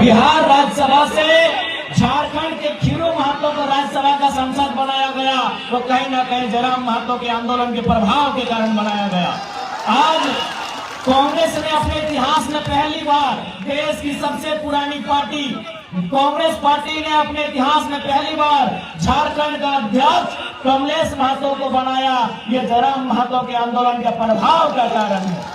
बिहार राज्यसभा से झारखंड के खीरू महतो को राज्यसभा का सांसद बनाया गया, वो कहीं ना कहीं जयराम महतो के आंदोलन के प्रभाव के कारण बनाया गया। आज कांग्रेस ने अपने इतिहास में पहली बार, देश की सबसे पुरानी पार्टी कांग्रेस पार्टी ने अपने इतिहास में पहली बार झारखंड का अध्यक्ष कमलेश महतो को बनाया। ये जयराम महतो के आंदोलन के प्रभाव का कारण है।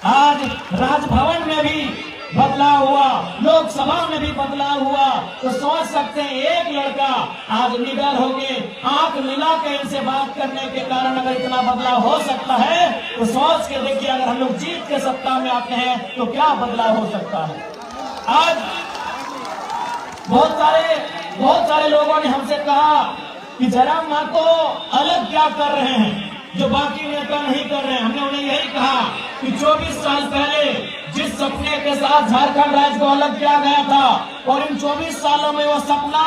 आज राजभवन में भी बदलाव हुआ, लोकसभा में भी बदलाव हुआ। तो सोच सकते हैं एक लड़का आज निडर होके आंख मिला के इनसे बात करने के कारण अगर इतना बदलाव हो सकता है, तो सोच के देखिए अगर हम लोग जीत के सत्ता में आते हैं तो क्या बदलाव हो सकता है। आज बहुत सारे लोगों ने हमसे कहा कि जयराम महतो अलग क्या कर रहे हैं जो बाकी नेता नहीं कर रहे हैं। हमने उन्हें यही कहा कि 24 साल पहले जिस सपने के साथ झारखंड राज्य को अलग किया गया था और इन 24 सालों में वो सपना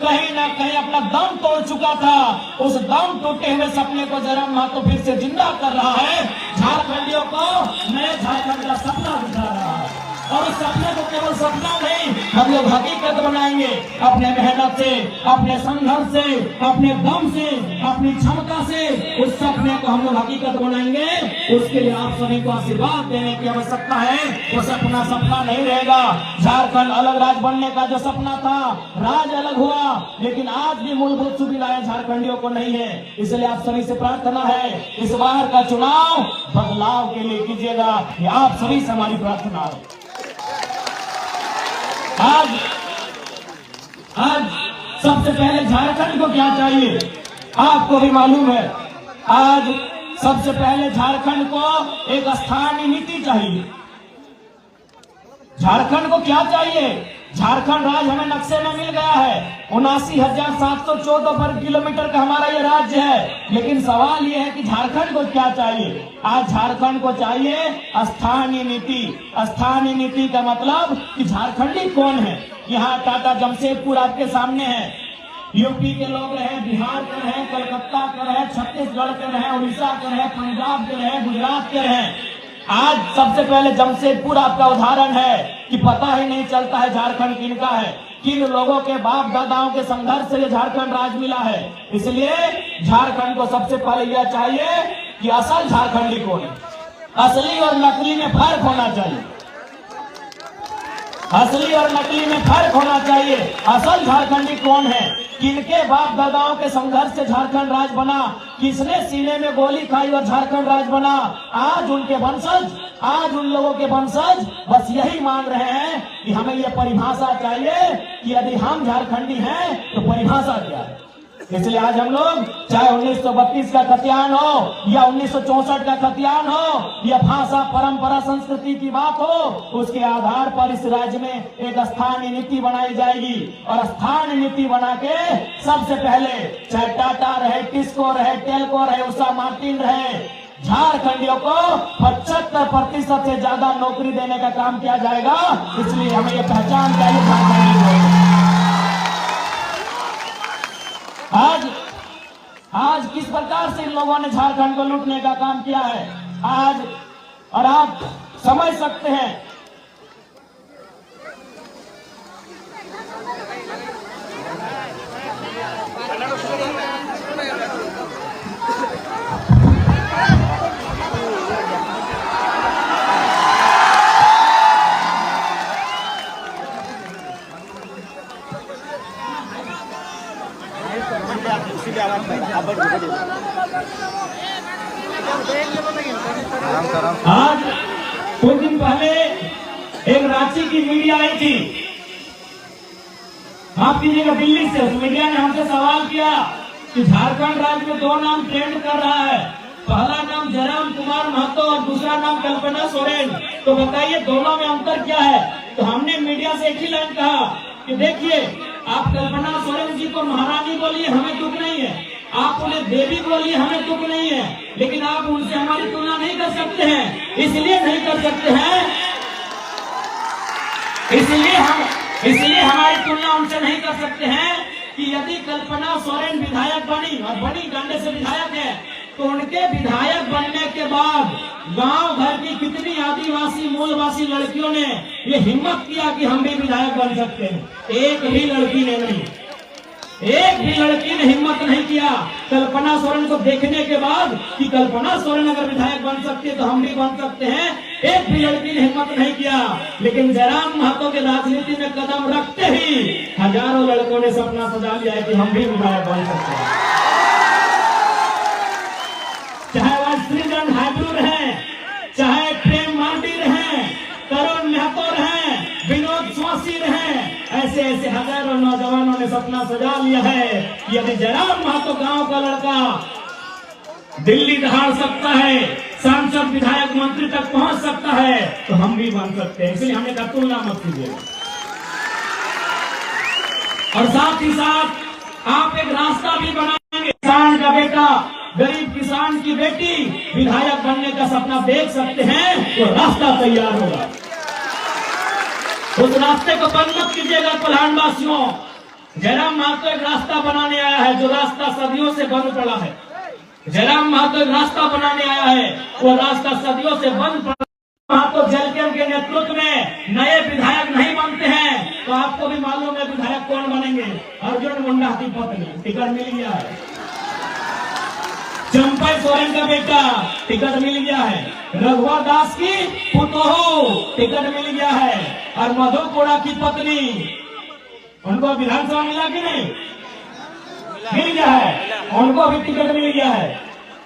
कहीं ना कहीं अपना दम तोड़ चुका था, उस दम टूटे हुए सपने को जयराम महतो फिर से जिंदा कर रहा है। झारखंडियों को नए झारखंड का सपना दिखा रहा है और उस सपने को केवल सपना नहीं, हम लोग हकीकत बनाएंगे। अपने मेहनत से, अपने संघर्ष से, अपने दम से, अपनी क्षमता से उस सपने को हम लोग हकीकत बनाएंगे। उसके लिए आप सभी को आशीर्वाद देने की आवश्यकता है। वो सपना नहीं रहेगा। झारखंड अलग राज्य बनने का जो सपना था, राज्य अलग हुआ, लेकिन आज भी मूलभूत सुविधाएं झारखंडियों को नहीं है। इसलिए आप सभी से प्रार्थना है, इस बार का चुनाव बदलाव के लिए कीजिएगा। ये आप सभी से हमारी प्रार्थना है। आज सबसे पहले झारखंड को क्या चाहिए आपको भी मालूम है। आज सबसे पहले झारखंड को एक स्थानीय नीति चाहिए। झारखंड को क्या चाहिए? झारखंड राज्य हमें नक्शे में मिल गया है, 79,714 वर्ग किलोमीटर का हमारा ये राज्य है। लेकिन सवाल ये है कि झारखंड को क्या चाहिए? आज झारखंड को चाहिए स्थानीय नीति। स्थानीय नीति का मतलब कि झारखंडी कौन है। यहाँ टाटा जमशेदपुर आपके सामने है, यूपी के लोग रहे, बिहार के रहे, कलकत्ता के रहे, छत्तीसगढ़ के रहे, उड़ीसा के रहे, पंजाब के रहे, गुजरात के रहे। आज सबसे पहले जमशेदपुर आपका उदाहरण है कि पता ही नहीं चलता है झारखंड किनका है, किन लोगों के बाप दादाओं के संघर्ष से झारखंड राज्य मिला है। इसलिए झारखंड को सबसे पहले यह चाहिए कि असल झारखंडी कौन है। असली और नकली में फर्क होना चाहिए। असली और नकली में फर्क होना चाहिए। असल झारखंडी कौन है, किनके बाप दादाओं के संघर्ष से झारखंड राज्य बना, किसने सीने में गोली खाई और झारखंड राज्य बना। आज उनके वंशज, आज उन लोगों के वंशज बस यही मांग रहे हैं कि हमें ये परिभाषा चाहिए कि यदि हम झारखंडी हैं तो परिभाषा क्या है। इसलिए आज हम लोग चाहे 1932 का खतियान हो या 1964 का खतियान हो या भाषा परंपरा संस्कृति की बात हो, उसके आधार पर इस राज्य में एक स्थानीय नीति बनाई जाएगी। और स्थानीय नीति बना के सबसे पहले चाहे टाटा रहे, टिस्को रहे, टेल्को रहे, उषा मार्टिन रहे, झारखंडियों को 75% से ज्यादा नौकरी देने का काम किया जाएगा। इसलिए हमें ये पहचान चाहिए झारखंडी को। आज किस प्रकार से इन लोगों ने झारखंड को लूटने का काम किया है आज, और आप समझ सकते हैं। आज कुछ दिन पहले एक रांची की मीडिया आई थी, माफ कीजिएगा दिल्ली से। उस मीडिया ने हमसे सवाल किया कि झारखंड राज्य में 2 नाम ट्रेंड कर रहा है, पहला नाम जयराम कुमार महतो और दूसरा नाम कल्पना सोरेन, तो बताइए दोनों में अंतर क्या है। तो हमने मीडिया से एक ही लाइन कहा कि देखिए, आप कल्पना सोरेन जी को महारानी बोलिए, हमें दुख नहीं है, आप उन्हें देवी बोलिए, हमें दुख नहीं है, लेकिन आप उनसे हमारी तुलना नहीं कर सकते हैं। इसलिए नहीं कर सकते हैं, इसलिए हमारी तुलना उनसे नहीं कर सकते हैं कि यदि कल्पना सोरेन विधायक बनी और बड़ी डंडे से विधायक है, तो उनके विधायक बनने के बाद गांव भर की कितनी आदिवासी मूलवासी लड़कियों ने ये हिम्मत किया कि हम भी विधायक बन सकते हैं। एक भी लड़की ने नहीं, एक भी लड़की ने हिम्मत नहीं किया। कल्पना सोरेन को देखने के बाद कि कल्पना सोरेन अगर विधायक बन सकती है तो हम भी बन सकते हैं, एक भी लड़की ने हिम्मत नहीं किया। लेकिन जयराम महतो के राजनीति में कदम रखते ही हजारों लड़कों ने सपना सजा लिया है कि हम भी विधायक बन सकते हैं। चाहे वह श्रीजन हाइब्रू रहे, चाहे प्रेम मार्डी रहे, तरुण महतो रहे, विनोद स्वासी रहे, ऐसे ऐसे हजारों नौजवानों ने सपना सजा लिया है कि यदि जयराम महतो गांव का लड़का दिल्ली दहाड़ सकता है, सांसद विधायक मंत्री तक पहुंच सकता है, तो हम भी बन सकते हैं। इसलिए हमें का तुलना मत कीजिएगा। और साथ ही साथ आप एक रास्ता भी बनाएंगे। किसान का बेटा, गरीब किसान की बेटी विधायक बनने का सपना देख सकते हैं, तो रास्ता तैयार होगा। उस रास्ते को बंद मत कीजिएगा कोल्हानवासियों। जयराम महतो एक रास्ता बनाने आया है, जो रास्ता सदियों से बंद पड़ा है। जयराम महतो एक रास्ता बनाने आया है, वो रास्ता सदियों से बंद पड़ा। महतो जलकर के नेतृत्व में नए विधायक नहीं बनते हैं, तो आपको भी मालूम है विधायक कौन बनेंगे। अर्जुन मुंडा की पत्नी टिकट मिल गया है, चंपई सोरेन का बेटा टिकट मिल गया है, रघुवर दास की पुतोहू टिकट मिल गया है, और मधु कोड़ा की पत्नी, उनको विधानसभा मिला कि नहीं? मिल गया है, उनको भी टिकट मिल गया है।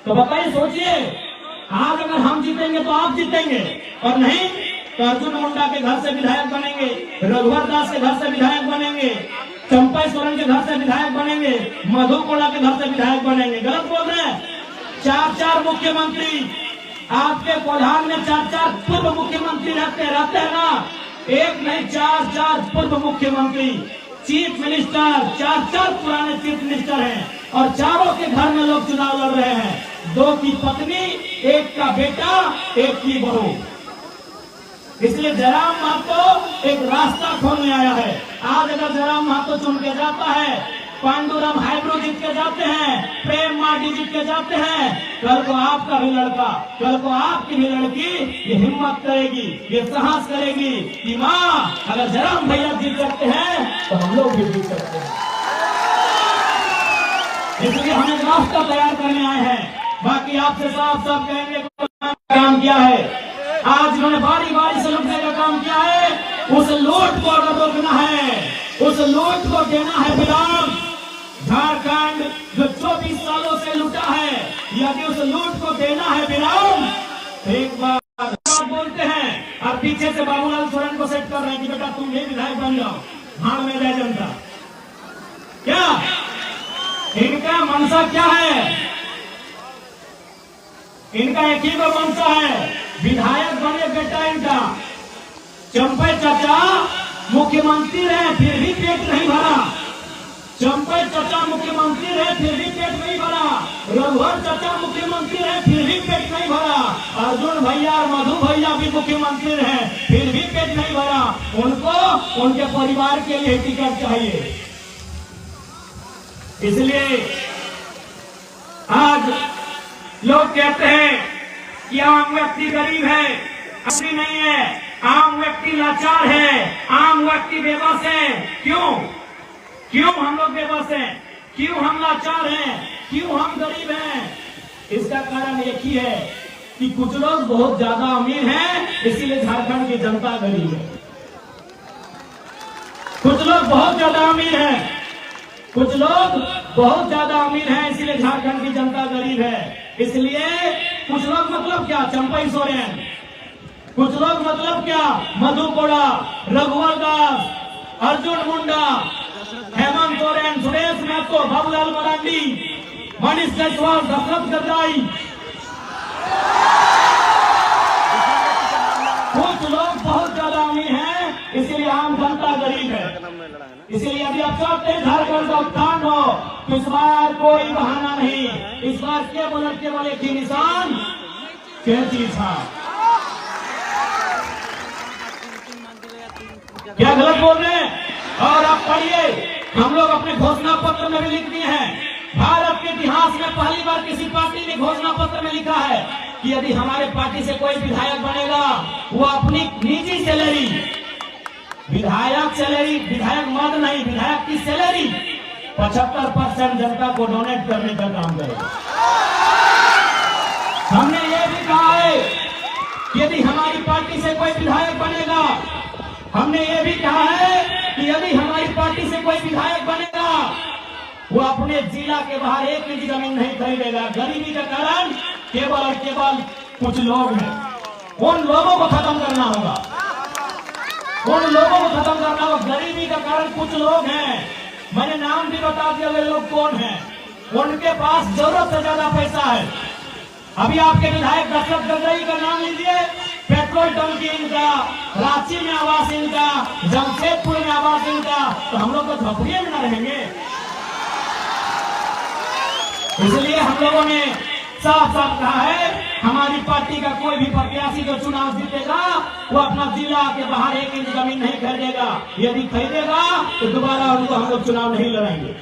तो बताइए, सोचिए, आज अगर हम जीतेंगे तो आप जीतेंगे, और नहीं तो अर्जुन मुंडा के घर से विधायक बनेंगे, रघुवर दास के घर से विधायक बनेंगे, चंपई सोरेन के घर से विधायक बनेंगे, मधु कोड़ा के घर से विधायक बनेंगे। गलत बोल रहे हैं। 4 मुख्यमंत्री आपके कोल्हान में 4 पूर्व मुख्यमंत्री रहते हैं ना, एक नहीं 4 पूर्व मुख्यमंत्री, चीफ मिनिस्टर, 4 पुराने चीफ मिनिस्टर हैं, और चारों के घर में लोग चुनाव लड़ रहे हैं। 2 की पत्नी, 1 का बेटा, 1 की बहू। इसलिए जयराम महतो एक रास्ता खोलने आया है। आज अगर जयराम महतो चुन के जाता है, पांडुरंग हाइब्रू जीत के जाते हैं, प्रेम मार्डी जीत के जाते हैं, कल को आपका भी लड़का, कल को आपकी भी लड़की ये हिम्मत करेगी, ये साहस करेगी कि माँ अगर जयराम भैया जीत सकते हैं तो हम लोग भी जीत सकते हैं। इसलिए हम एक रास्ता तैयार करने आए हैं। बाकी आपसे साफ कहेंगे काम किया है। आज उन्होंने बारी बारी से लूटने का काम किया है। उस लूट को अगर रोकना है, उस लूट को देना है विराम। झारखंड जो 24 सालों से लूटा है, यदि उस लूट को देना है विराम, एक बार बोलते हैं और पीछे से बाबूलाल सोरेन को सेट कर रहे हैं कि बेटा तुम भी विधायक बन जाओ, भाड़ में जाए जनता। क्या इनका मनसा क्या है? इनका एक ही को मनसा है, विधायक बने बेटा इनका। चंपई चाचा मुख्यमंत्री रहे फिर भी पेट नहीं भरा, चंपई चाचा मुख्यमंत्री रहे फिर भी पेट नहीं भरा, रघुवर चाचा मुख्यमंत्री रहे फिर भी पेट नहीं भरा, अर्जुन भैया और मधु भैया भी मुख्यमंत्री रहे फिर भी पेट नहीं भरा। उनको उनके परिवार के लिए टिकट चाहिए। इसलिए आज लोग कहते हैं कि आम व्यक्ति गरीब है, असली नहीं है, आम व्यक्ति लाचार है, आम व्यक्ति बेबस है। क्यों हम लोग बेबस हैं? क्यों हम लाचार हैं? क्यों हम गरीब हैं? इसका कारण एक ही है कि कुछ लोग बहुत ज्यादा अमीर हैं, इसीलिए झारखंड की जनता गरीब है। कुछ लोग बहुत ज्यादा अमीर हैं, कुछ लोग बहुत ज्यादा अमीर हैं, इसलिए झारखंड की जनता गरीब है। इसलिए कुछ लोग मतलब क्या? चंपई सोरेन, कुछ लोग मतलब क्या? मधु कोड़ा, रघुवर दास, अर्जुन मुंडा, हेमंत सोरेन, सुरेश महतो, बाबूलाल मरांडी, मनीष जायसवाल, दशरथ गद्दाई। कुछ लोग बहुत ज्यादा अमीर हैं, इसलिए आम जनता गरीब है। इसलिए यदि आप चाहते हैं झारखंड का उत्थान हो, तो इस बार कोई बहाना नहीं, इस बार केवल एक ही निशान, कैंची छाप। क्या गलत बोल रहे हैं? और आप पढ़िए, हम लोग अपने घोषणा पत्र में भी लिख दिए हैं भारत के इतिहास में पहली बार किसी पार्टी ने घोषणा पत्र में लिखा है कि यदि हमारे पार्टी से कोई विधायक बनेगा वो अपनी निजी सैलरी, विधायक मद नहीं, विधायक की सैलरी 75% जनता को डोनेट करने का काम करेगा। हमने ये भी कहा है कि यदि हमारी पार्टी से कोई विधायक बनेगा, हमने ये भी कहा है कि यदि हमारी पार्टी से कोई विधायक बनेगा वो अपने जिला के बाहर 1 इंच जमीन नहीं खरीदेगा। गरीबी के कारण केवल और केवल कुछ लोग हैं, उन लोगों को खत्म करना होगा, उन लोगों को खत्म करना होगा। गरीबी का कारण कुछ लोग हैं, मैंने नाम भी बता दिया वे लोग कौन हैं। उनके पास जरूरत से ज्यादा पैसा है। अभी आपके विधायक दशरथ गगरई का नाम लीजिए, पेट्रोल टंकी इनका, रांची में आवास इनका, जमशेदपुर में आवास इनका, तो हम लोग तो झोपड़ियों में न रहेंगे। इसलिए हम लोगों ने साफ साफ कहा है हमारी पार्टी का कोई भी प्रत्याशी जो चुनाव जीतेगा वो अपना जिला के बाहर 1 इंच जमीन नहीं खरीदेगा। यदि खरीदेगा तो दोबारा उनको हम लोग चुनाव नहीं लड़ेंगे।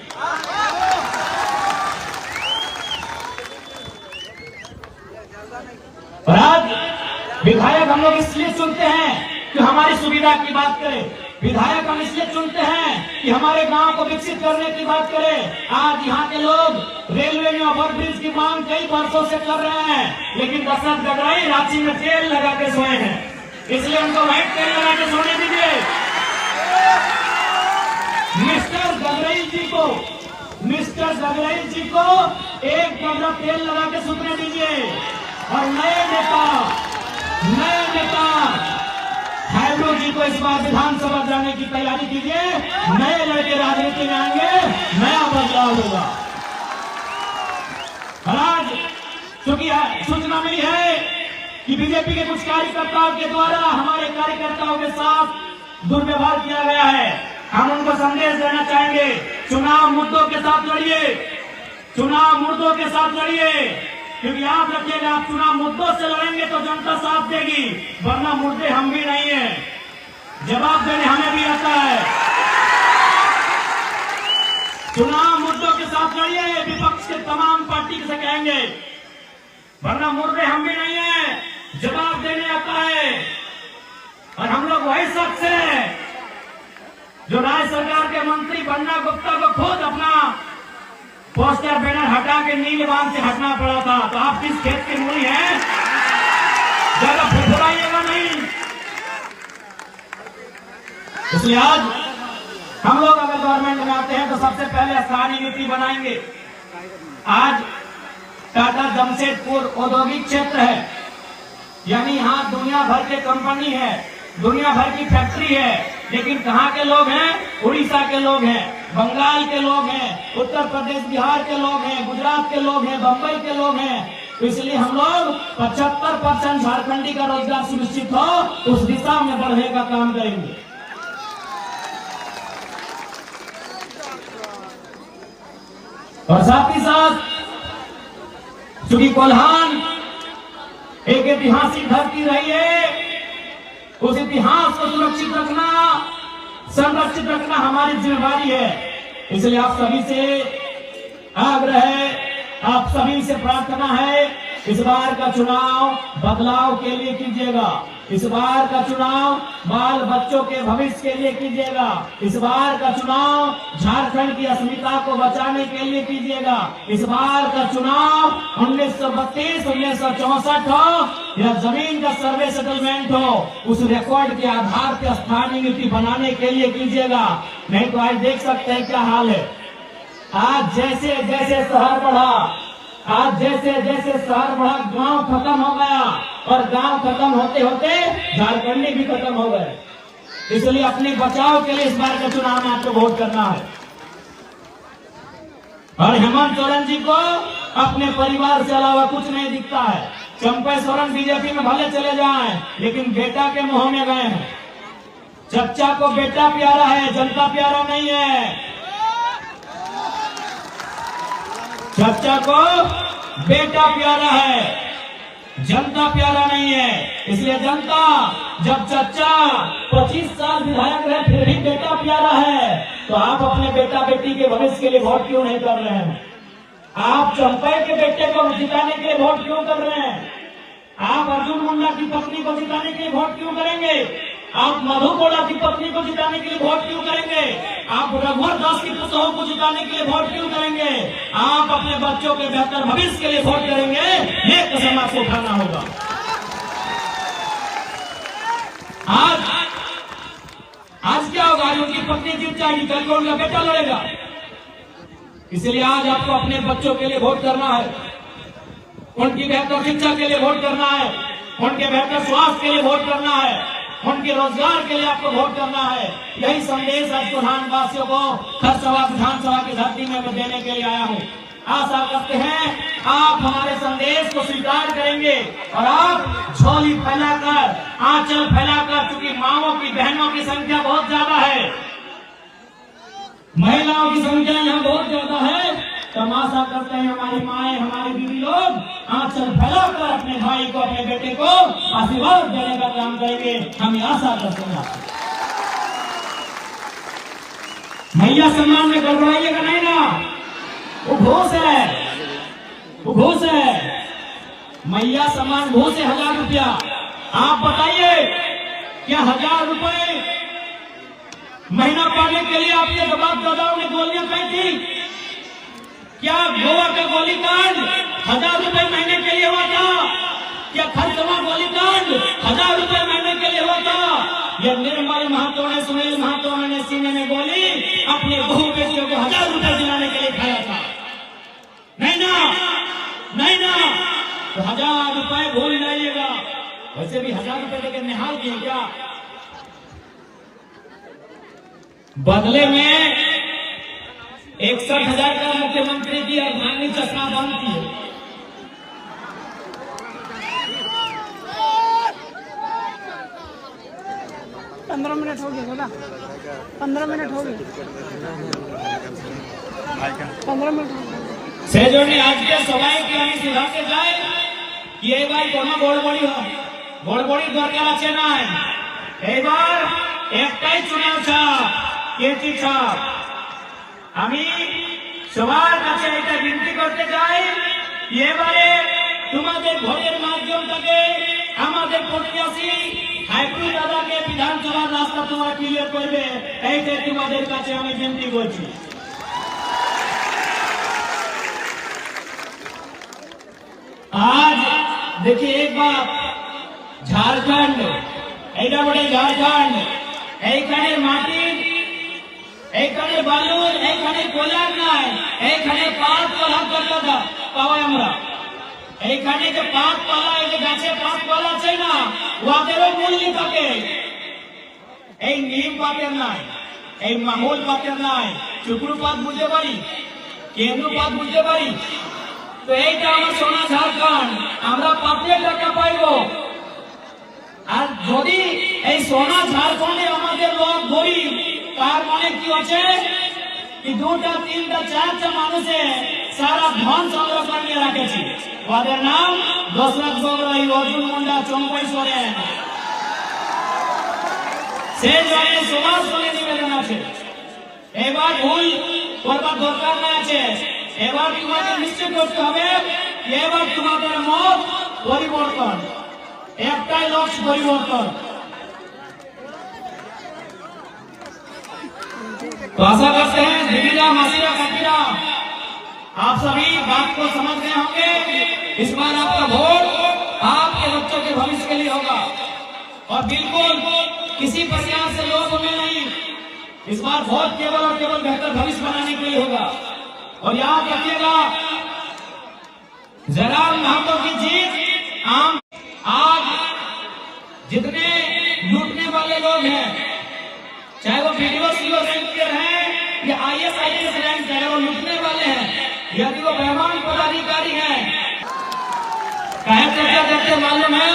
और आज विधायक हम लोग इसलिए चुनते हैं कि हमारी सुविधा की बात करें। विधायक हम इसलिए चुनते हैं कि हमारे गांव को विकसित करने की बात करें। आज यहाँ के लोग रेलवे में ओवरब्रिज की मांग कई वर्षों से कर रहे हैं, लेकिन दशरथ गगरई रांची में तेल लगा के सोए हैं, इसलिए उनको वहीं तेल लगा के सोने दीजिए। मिस्टर गगरई जी को 1 गमला तेल लगा के सुतने दीजिए। और नए नेता हैब्रो जी को इस बार विधानसभा जाने की तैयारी कीजिए। नए लड़के राजनीति में आएंगे, नया बदलाव होगा। आज चूंकि सूचना मिली है कि बीजेपी के कुछ कार्यकर्ताओं के द्वारा हमारे कार्यकर्ताओं के साथ दुर्व्यवहार किया गया है, हम उनको संदेश देना चाहेंगे, चुनाव मुद्दों के साथ लड़िए, चुनाव मुद्दों के साथ लड़िए। क्योंकि याद रखिएगा, आप चुनाव मुद्दों से लड़ेंगे तो जनता साथ देगी, वरना मुद्दे हम भी नहीं है, जवाब देने हमें भी आता है। चुनाव मुद्दों के साथ लड़िए, विपक्ष के तमाम पार्टी से कहेंगे, वरना मुद्दे हम भी नहीं है, जवाब देने आता है। और हम लोग वही शख्स है जो राज्य सरकार के मंत्री बन्ना गुप्ता को खुद अपना पोस्टर बैनर हटा के नीलवान से हटना पड़ा था। तो आप किस खेत की मूली हैं, ज्यादा फुफुराइएगा नहीं। इसलिए आज हम लोग अगर गवर्नमेंट में आते हैं तो सबसे पहले स्थानीय नीति बनाएंगे। आज टाटा जमशेदपुर औद्योगिक क्षेत्र है, यानी यहाँ दुनिया भर के कंपनी है, दुनिया भर की फैक्ट्री है, लेकिन कहाँ के लोग हैं? उड़ीसा के लोग हैं, बंगाल के लोग हैं, उत्तर प्रदेश बिहार के लोग हैं, गुजरात के लोग हैं, बंबई के लोग हैं। तो इसलिए हम लोग 75% झारखंडी का रोजगार सुनिश्चित हो उस दिशा में बढ़ने का काम करेंगे। और साथ ही साथ चूंकि कोल्हान एक ऐतिहासिक धरती रही है, उस इतिहास को सुरक्षित रखना, संरक्षित रखना हमारी जिम्मेदारी है। इसलिए आप सभी से आग्रह है, आप सभी से प्रार्थना है, इस बार का चुनाव बदलाव के लिए कीजिएगा। इस बार का चुनाव बाल बच्चों के भविष्य के लिए कीजिएगा। इस बार का चुनाव झारखंड की अस्मिता को बचाने के लिए कीजिएगा। इस बार का चुनाव 1932, 1964 हो या जमीन का सर्वे सेटलमेंट हो, उस रिकॉर्ड के आधार पर स्थानीय नीति बनाने के लिए कीजिएगा। नहीं तो आज देख सकते हैं क्या हाल है। आज जैसे जैसे शहर बढ़ा, आज जैसे जैसे शहर बढ़ा, गांव खत्म हो गया, और गांव खत्म होते होते झारखंडी भी खत्म हो गए। इसलिए अपने बचाव के लिए इस बार के चुनाव में आपको वोट करना है। और हेमंत सोरेन जी को अपने परिवार से अलावा कुछ नहीं दिखता है। चंपई सोरेन बीजेपी में भले चले जाएं, लेकिन बेटा के मुंह में गए हैं। चच्चा को बेटा प्यारा है, जनता प्यारा नहीं है। चच्चा को बेटा प्यारा है, जनता प्यारा नहीं है। इसलिए जनता, जब चच्चा 25 साल विधायक रहे फिर भी बेटा प्यारा है, तो आप अपने बेटा बेटी के भविष्य के लिए वोट क्यों नहीं कर रहे हैं? आप चंपई के बेटे को जिताने के लिए वोट क्यों कर रहे हैं? आप अर्जुन मुंडा की पत्नी को जिताने के लिए वोट क्यों करेंगे? आप मधु कोड़ा की पत्नी को जिताने के लिए वोट क्यों करेंगे? आप रघुवर दास की पुतों को जिताने के लिए वोट क्यों करेंगे? आप अपने बच्चों के बेहतर भविष्य के लिए वोट करेंगे। ये कसम आपको उठाना होगा। आज क्या होगा? उनकी पत्नी जीत जाएगी, कल को उनका बेटा लड़ेगा। इसलिए आज आपको अपने बच्चों के लिए वोट करना है, उनकी बेहतर शिक्षा के लिए वोट करना है, उनके बेहतर स्वास्थ्य के लिए वोट करना है, उनके रोजगार के लिए आपको वोट करना है। यही संदेश आज कुल्हान वासियों को खरसवा विधानसभा की धरती में मैं देने के लिए आया हूँ। आशा करते हैं आप हमारे संदेश को स्वीकार करेंगे और आप झोली फैलाकर, आंचल फैलाकर, चूंकि माओं की, बहनों की संख्या बहुत ज्यादा है, महिलाओं की संख्या यहाँ बहुत ज्यादा है, तो हम आशा करते हैं हमारी माएं, हमारी बीवी लोग आंचल फैलाकर अपने भाई को, अपने बेटे को आशीर्वाद देने का काम करेंगे। हम आशा करते हैं। मैया सम्मान में गड़बड़ाइएगा नहीं ना, वो घोष है, वो घोष है। मैया सम्मान घोष है 1000 रुपया। आप बताइए, क्या 1000 रुपए महीना पाने के लिए आपके बाप दादाओं ने गोलियां खाई थी? क्या गोवा का गोलीकांड 1000 रुपए महीने के लिए हुआ था? क्या खरसवा गोलीकांड 1000 रुपए महीने के लिए हुआ था? या निर्मल महतो ने, सुनील महतो ने सीने में गोली अपने बहू बेटियों को 1000 रुपए दिलाने के लिए खाया था? नहीं ना, नहीं ना। तो 1000 रुपए भूल जाइएगा। वैसे भी 1000 रुपए देकर निहाल किए क्या? बदले में 61,000 का मुख्यमंत्री की अर्धांगिनी चश्मा बंद की है। पंद्रह मिनट हो गए बोला, 15 मिनट हो गए, 15 मिनट से जोड़ने आज के सवाई की हमें सुधा के जाए कि एक बार कोनो गोड़बड़ी हो, गोड़बड़ी दरकार আছে না। এবার একটাই চুনাव ছাপ, কেটি ছাপ। আমি সবার কাছে এটা বিনতি করতে চাই, এবারে তোমাদের ভোটের মাধ্যম থেকে আমাদের প্রতিবেশী হাইপুর দাদাকে বিধানসভার রাস্তা তোমরা ক্লিয়ার করবে, এইটাই তোমাদের কাছে আমি বিনতি করছি। आज देखिए एक बात, झारखंड এইটা বড় ঝাড়খণ্ড, এইখানে মাটি, এইখানে বালু, এইখানে কোয়লার নাই, এইখানে পাত পালা করতে পাওয়া আমরা। এইখানে যে পাত পালা, এই যে গাছে পাত পালা আছে না, ওদেরও মূল্য থাকে। এই নিম পাতের নাই, এই মাহুল পাতের নাই, চুকরু পাত বুঝতে পারি, কেন্দ্র পাত বুঝতে পারি। তো এইটা আমার সোনা ঝাড়খণ্ড, আমরা পাতের টাকা পাইব। আর যদি এই সোনা ঝাড়খণ্ডে আমাদের লোক গরিব, তার মানে কি হচ্ছে কি 2টা 3টা 4টা মানুষে সারা ধন সংগ্রহ করে নিয়ে রাখেছি। ওদের নাম দশরথ গগৈ, অর্জুন মুন্ডা, চম্পই সোরেন। সেই জন্য সবার সঙ্গে নিবেদন আছে, এবার ভুল করবার দরকার না আছে। এবার তোমাদের নিশ্চয় করতে হবে, এবার তোমাদের মত পরিবর্তন, একটাই লক্ষ্য পরিবর্তন। तो आशा करते हैं दीदीरा, मासीरा, काकीरा, आप सभी बात को समझ गए होंगे। इस बार आपका वोट आपके बच्चों के भविष्य के लिए होगा और बिल्कुल किसी प्रकार से लोभ में नहीं। इस बार वोट केवल और केवल बेहतर भविष्य बनाने के लिए होगा। और याद रखिएगा, जयराम महतो की जीत आम। आज जितने लूटने वाले लोग हैं, चाहे वो वीडियो सीओ रैंक के हैं या IAS IPS रैंक के हैं, वो लूटने वाले हैं, यदि वो बेईमान पदाधिकारी हैं, कहे तो क्या कहते मालूम है?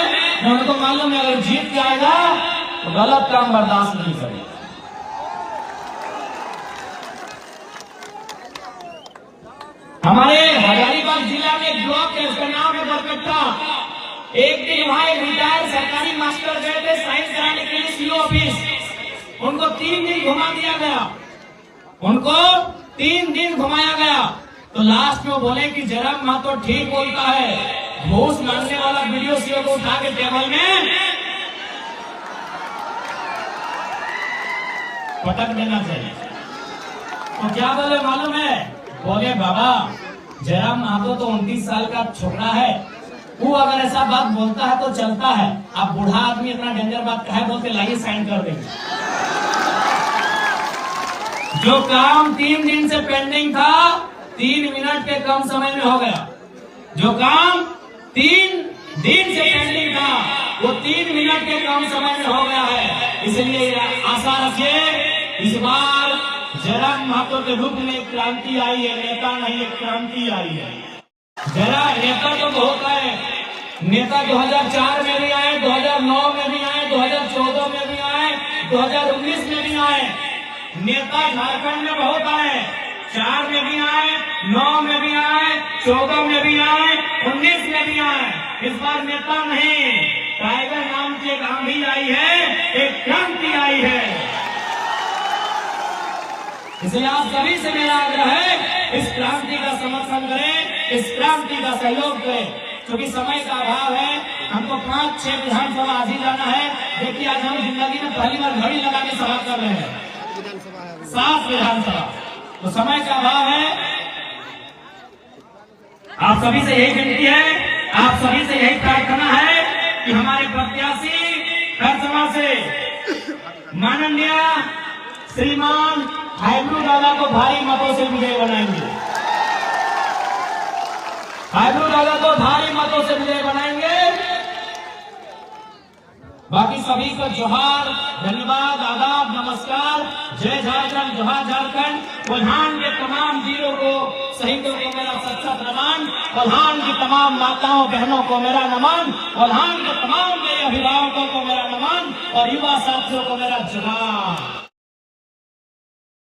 उनको मालूम है अगर जीत जाएगा तो गलत काम बर्दाश्त नहीं करेगा। हमारे हजारीबाग जिला में एक ब्लॉक है, उसका नाम है बरकट्टा। एक दिन वहां एक रिटायर्ड सरकारी मास्टर गए थे साइन कराने के लिए सीओ ऑफिस। उनको 3 दिन घुमा दिया गया, उनको 3 दिन घुमाया गया। तो लास्ट में वो बोले कि जयराम महतो ठीक बोलता है, घूस मांगने वाला वीडियो सीओ को उठा के टेबल में पटक देना चाहिए। तो क्या बोले मालूम है? बोले बाबा जयराम महतो तो 29 साल का छोकरा है, वो अगर ऐसा बात बोलता है तो चलता है, आप बूढ़ा आदमी इतना डेंजर बात कहे बोलते, लाइए साइन कर देंगे। जो काम 3 दिन से पेंडिंग था 3 मिनट के कम समय में हो गया। जो काम 3 दिन से पेंडिंग था वो 3 मिनट के कम समय में हो गया है। इसलिए आशा रखिए इस बार जयराम महतो के रूप में एक क्रांति आई है, नेता नहीं एक क्रांति आई है। जरा नेता तो बहुत है, नेता 2004 में भी आए, 2009 में भी आए, 2014 में भी आए, 2019 में भी आए। नेता झारखंड में बहुत आए, 4 में भी आए, 9 में भी आए, 14 में भी आए, 19 में भी आए। इस बार नेता नहीं, टाइगर नाम की एक आंधी आई है, एक क्रांति आई है। इसलिए आप सभी से मेरा आग्रह है इस क्रांति का समर्थन करें, इस क्रांति का सहयोग करें। क्योंकि समय का अभाव है, हमको 5-6 विधानसभा आज ही जाना है। देखिए आज हम जिंदगी में पहली बार घड़ी लगा के सभा कर रहे हैं, 7 विधानसभा, तो समय का अभाव है। आप सभी से यही विनती है, आप सभी से यही प्रार्थना है कि हमारे प्रत्याशी खरसवां से माननीय श्रीमान हाइब्रू दादा को भारी मतों से विजय बनाएंगे, हाइब्रू दादा को भारी मतों से विजय बनाएंगे। बाकी सभी को जोहार, धन्यवाद, आदाब, नमस्कार, जय झारखंड, जोहार झारखंड। कोल्हान के तमाम वीरों को, शहीदों को मेरा सच्चा नमन, कोल्हान की तमाम माताओं बहनों को मेरा नमन, कोल्हान के तमाम मेरे अभिभावकों को मेरा नमन और युवा साथियों को मेरा जोहार।